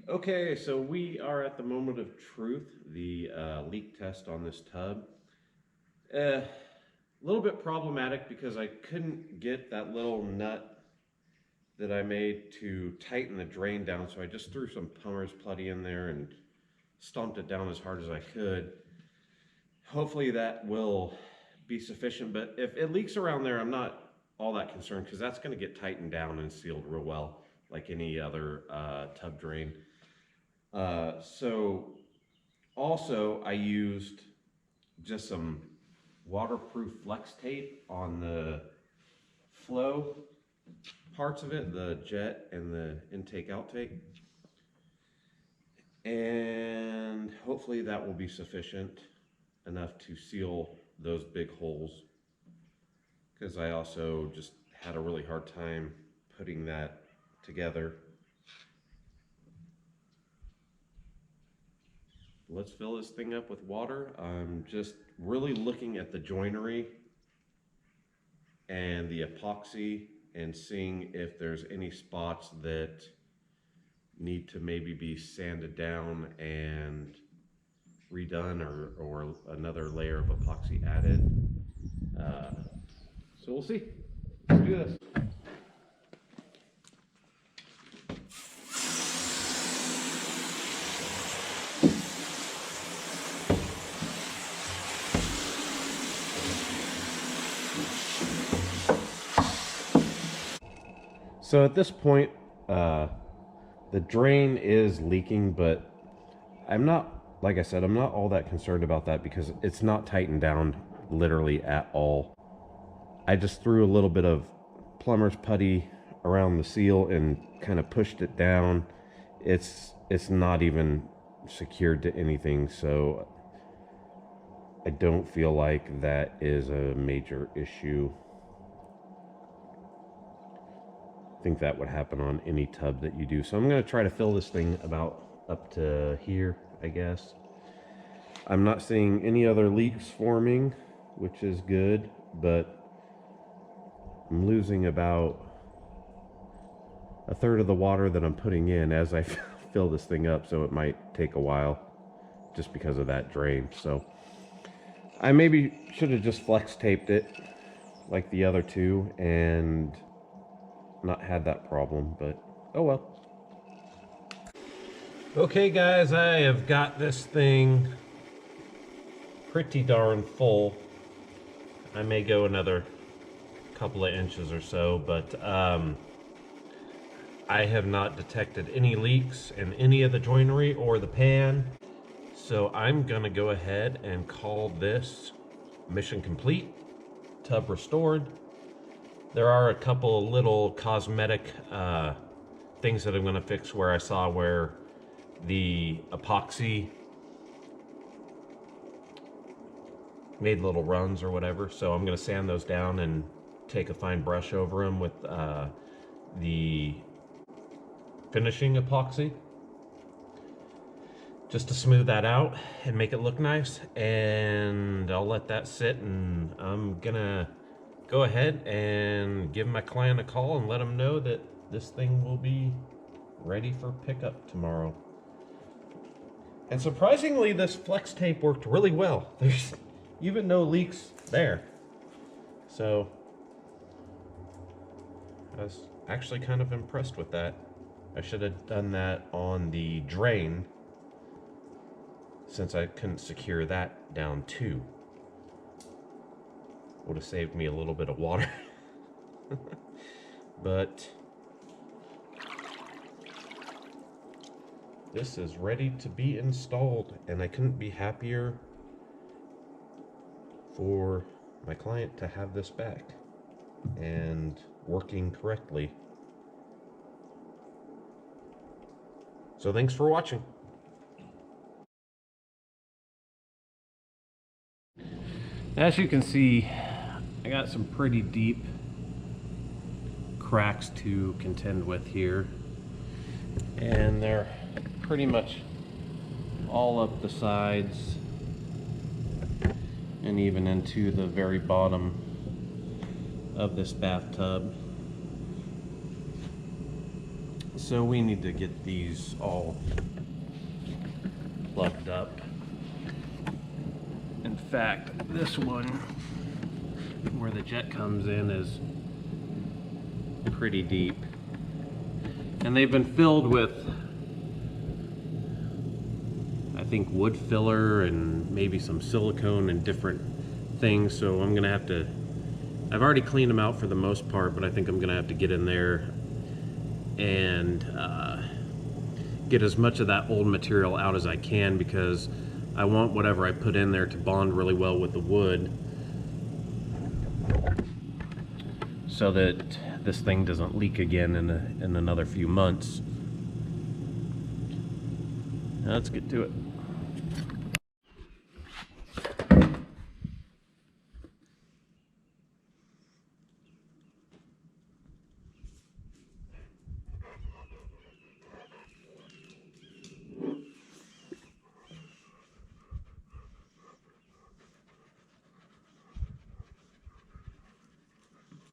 Okay, so we are at the moment of truth, the leak test on this tub. A little bit problematic because I couldn't get that little nut that I made to tighten the drain down, so I just threw some plumber's putty in there and stomped it down as hard as I could. Hopefully that will be sufficient, but if it leaks around there, I'm not all that concerned because that's going to get tightened down and sealed real well, like any other tub drain. So also I used just some waterproof flex tape on the flow parts of it, the jet and the intake outtake. And hopefully that will be sufficient enough to seal those big holes, because I also just had a really hard time putting that together. Let's fill this thing up with water. I'm just really looking at the joinery and the epoxy and seeing if there's any spots that need to maybe be sanded down and redone, or another layer of epoxy added. So we'll see. Let's do this. So at this point, the drain is leaking, but I'm not, like I said, I'm not all that concerned about that because it's not tightened down literally at all. I just threw a little bit of plumber's putty around the seal and kind of pushed it down. It's not even secured to anything, so I don't feel like that is a major issue. I think that would happen on any tub that you do. So I'm going to try to fill this thing about up to here, I guess. I'm not seeing any other leaks forming, which is good, but I'm losing about a third of the water that I'm putting in as I fill this thing up, so it might take a while just because of that drain. So I maybe should have just flex taped it like the other two and not had that problem, but oh well. Okay guys, I have got this thing pretty darn full. I may go another couple of inches or so, but I have not detected any leaks in any of the joinery or the pan, so I'm gonna go ahead and call this mission complete, tub restored. There are a couple of little cosmetic things that I'm going to fix where I saw where the epoxy made little runs or whatever. So I'm going to sand those down and take a fine brush over them with the finishing epoxy, just to smooth that out and make it look nice. And I'll let that sit, and I'm going to go ahead and give my client a call and let them know that this thing will be ready for pickup tomorrow. And surprisingly, this flex tape worked really well. There's even no leaks there. So I was actually kind of impressed with that. I should have done that on the drain, since I couldn't secure that down too. Would have saved me a little bit of water. But this is ready to be installed, and I couldn't be happier for my client to have this back and working correctly. So thanks for watching. As you can see, I got some pretty deep cracks to contend with here, and they're pretty much all up the sides and even into the very bottom of this bathtub. So we need to get these all plugged up. In fact, this one where the jet comes in is pretty deep. And they've been filled with, I think, wood filler and maybe some silicone and different things. So I'm gonna have to, I've already cleaned them out for the most part, but I think I'm gonna have to get in there and get as much of that old material out as I can, because I want whatever I put in there to bond really well with the wood, so that this thing doesn't leak again in another few months. Now let's get to it.